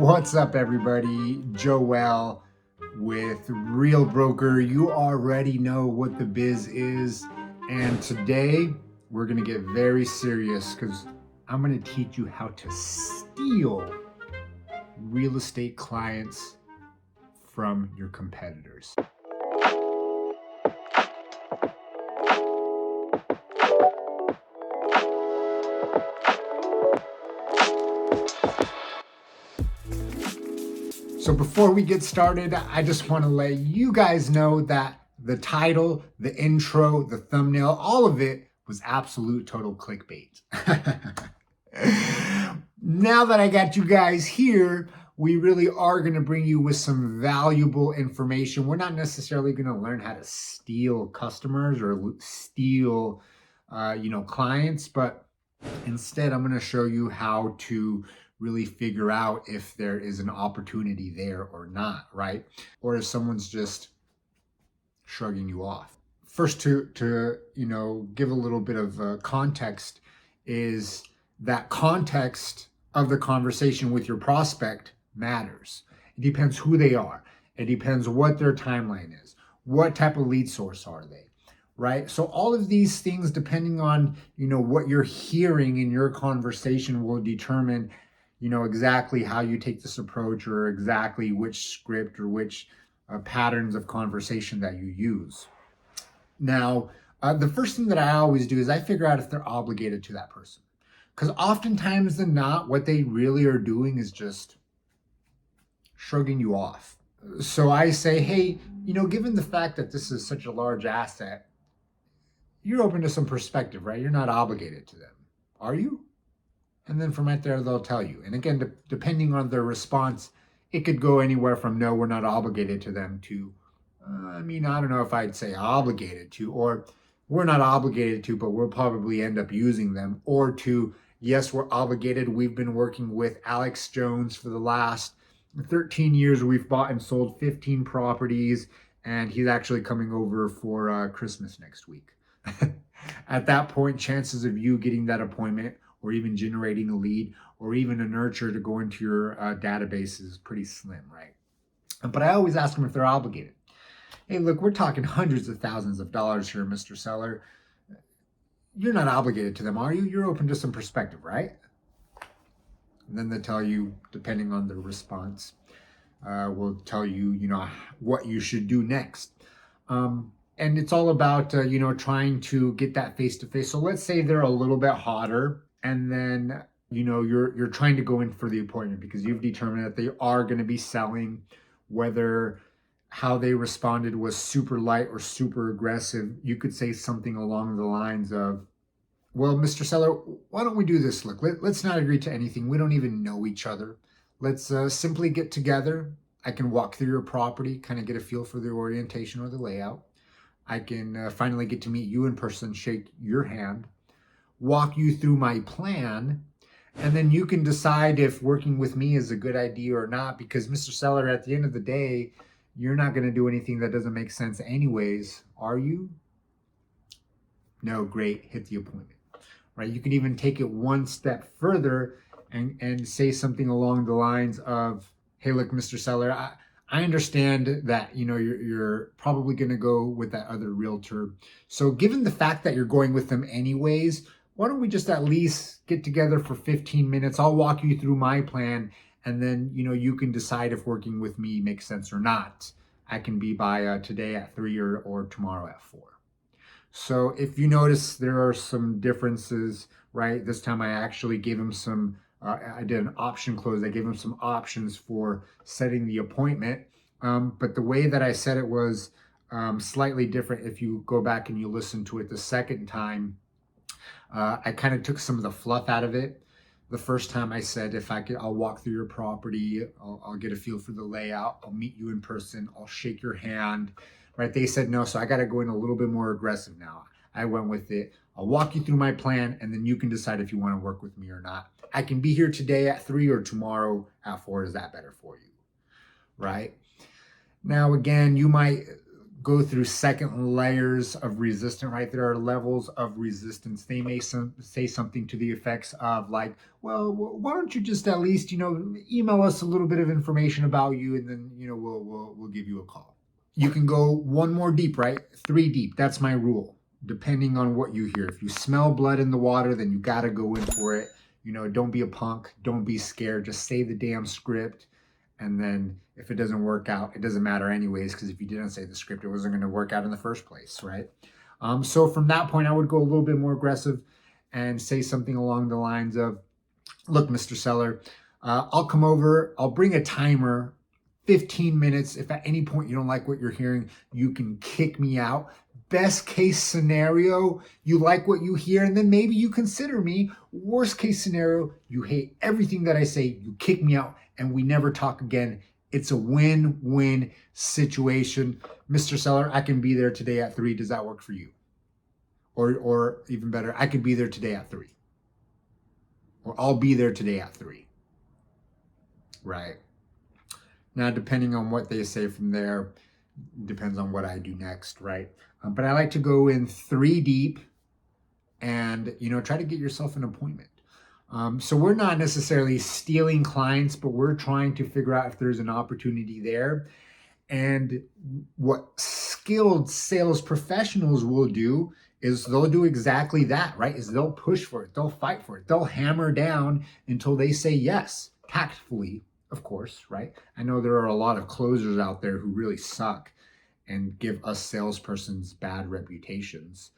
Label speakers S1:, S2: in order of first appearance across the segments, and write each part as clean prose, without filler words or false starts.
S1: What's up, everybody? Joel with Real Broker. You already know what the biz is, and today we're going to get very serious because I'm going to teach you how to steal real estate clients from your competitors. So before we get started, I just want to let you guys know that the title, the intro, the thumbnail, all of it was absolute total clickbait. Now that I got you guys here, we really are going to bring you with some valuable information. We're not necessarily going to learn how to steal customers or steal, clients, but instead I'm going to show you how to really figure out if there is an opportunity there or not, right? Or if someone's just shrugging you off. First, to give a little bit of context, is that context of the conversation with your prospect matters. It depends who they are. It depends what their timeline is. What type of lead source are they? Right? So all of these things, depending on, what you're hearing in your conversation, will determine, exactly how you take this approach, or exactly which script or which patterns of conversation that you use. Now, the first thing that I always do is I figure out if they're obligated to that person. Because oftentimes than not, what they really are doing is just shrugging you off. So I say, hey, given the fact that this is such a large asset, you're open to some perspective, right? You're not obligated to them, are you? And then from right there, they'll tell you. And again, depending on their response, it could go anywhere from no, we're not obligated to them, to, I don't know if I'd say obligated to, or we're not obligated to, but we'll probably end up using them, or to, yes, we're obligated. We've been working with Alex Jones for the last 13 years. We've bought and sold 15 properties, and he's actually coming over for Christmas next week. At that point, chances of you getting that appointment, or even generating a lead, or even a nurture to go into your database is pretty slim, right? But I always ask them if they're obligated. Hey, look, we're talking hundreds of thousands of dollars here, Mr. Seller. You're not obligated to them, are you? You're open to some perspective, right? And then they tell you, depending on the response, will tell you, what you should do next. And it's all about, trying to get that face-to-face. So let's say they're a little bit hotter, and then, you're trying to go in for the appointment because you've determined that they are going to be selling, whether how they responded was super light or super aggressive. You could say something along the lines of, well, Mr. Seller, why don't we do this? Look, let's not agree to anything. We don't even know each other. Let's simply get together. I can walk through your property, kind of get a feel for the orientation or the layout. I can finally get to meet you in person, shake your hand, walk you through my plan, and then you can decide if working with me is a good idea or not, because Mr. Seller, at the end of the day, you're not going to do anything that doesn't make sense anyways, are you? No, great, hit the appointment, right? You can even take it one step further and say something along the lines of, hey, look, Mr. Seller, I understand that, you're probably going to go with that other realtor. So given the fact that you're going with them anyways, why don't we just at least get together for 15 minutes? I'll walk you through my plan, and then, you can decide if working with me makes sense or not. I can be by today at 3 or tomorrow at 4. So if you notice, there are some differences, right? This time I actually gave him some, I did an option close. I gave him some options for setting the appointment. But the way that I said it was slightly different. If you go back and you listen to it the second time, I kind of took some of the fluff out of it. The first time I said, I'll walk through your property, I'll get a feel for the layout, I'll meet you in person, I'll shake your hand, right? They said no, so I got to go in a little bit more aggressive now. I went with it. I'll walk you through my plan, and then you can decide if you want to work with me or not. I can be here today at 3 or tomorrow at 4. Is that better for you? Right? Now, again, you might go through second layers of resistance, right? There are levels of resistance. They may say something to the effects of like, well, why don't you just at least, email us a little bit of information about you, and then, we'll give you a call. You can go one more deep, right? 3 deep. That's my rule, depending on what you hear. If you smell blood in the water, then you got to go in for it. Don't be a punk. Don't be scared. Just say the damn script. And then if it doesn't work out, it doesn't matter anyways, because if you didn't say the script, it wasn't going to work out in the first place, right? So from that point, I would go a little bit more aggressive and say something along the lines of, look, Mr. Seller, I'll come over. I'll bring a timer, 15 minutes. If at any point you don't like what you're hearing, you can kick me out. Best case scenario, you like what you hear, and then maybe you consider me. Worst case scenario, you hate everything that I say, you kick me out, and we never talk again. It's a win-win situation. Mr. Seller, I can be there today at 3. Does that work for you? Or even better, I could be there today at 3. Or I'll be there today at 3. Right? Now, depending on what they say from there, depends on what I do next, right? But I like to go in 3 deep and, try to get yourself an appointment. So we're not necessarily stealing clients, but we're trying to figure out if there's an opportunity there. And what skilled sales professionals will do is they'll do exactly that, right? Is they'll push for it. They'll fight for it. They'll hammer down until they say yes, tactfully, of course, right? I know there are a lot of closers out there who really suck and give us salespersons bad reputations.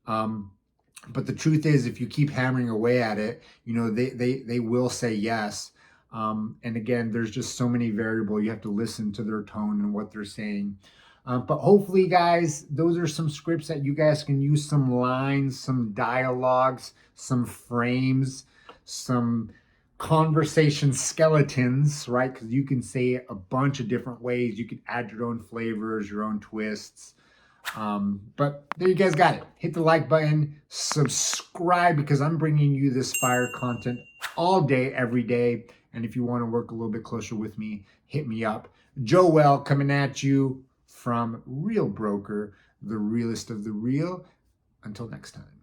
S1: But the truth is, if you keep hammering away at it, they will say yes. And again, there's just so many variables. You have to listen to their tone and what they're saying. But hopefully, guys, those are some scripts that you guys can use, some lines, some dialogues, some frames, some conversation skeletons, right? Because you can say it a bunch of different ways. You can add your own flavors, your own twists. But there you guys got it. Hit the like button, subscribe, because I'm bringing you this fire content all day, every day. And if you want to work a little bit closer with me, hit me up. Joel coming at you from Real Broker, the realest of the real. Until next time.